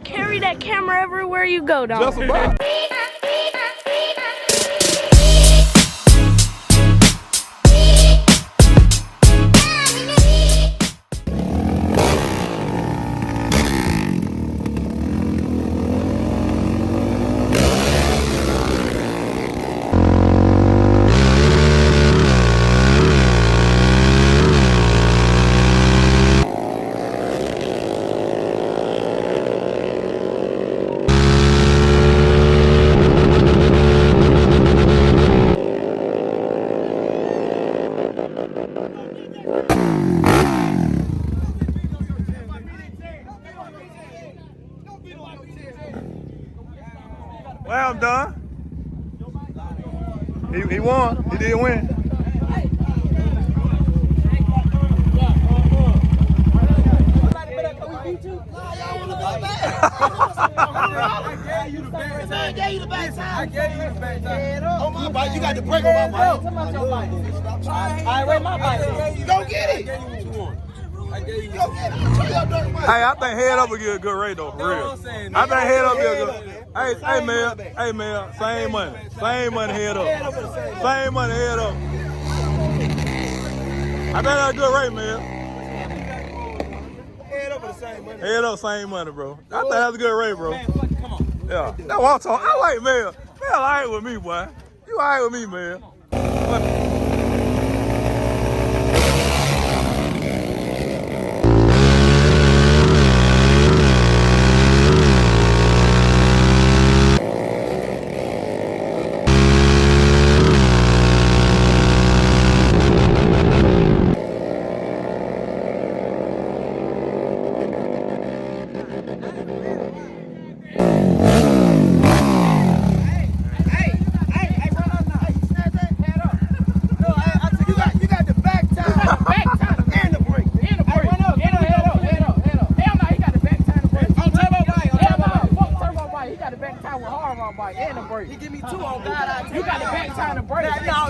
carry that camera everywhere you go, dog. Just about. Well, I'm done. He won. He did win. I gave you the back time. On my bike, you got the brake on my bike. I rate my bike. Go get it. Go get it. Hey, I think head up will get a good rate though, for real. I think head up get a good. Hey, man, same money head up. Same money head up. I think that's a good rate, man. Head up for the same money. Head up, same money, bro. I think that's a good rate, bro. Yeah, that's what I'm talking. I like man. Man, all right with me, boy. You all right with me, man. He give me two on God. You got the back time to break. No.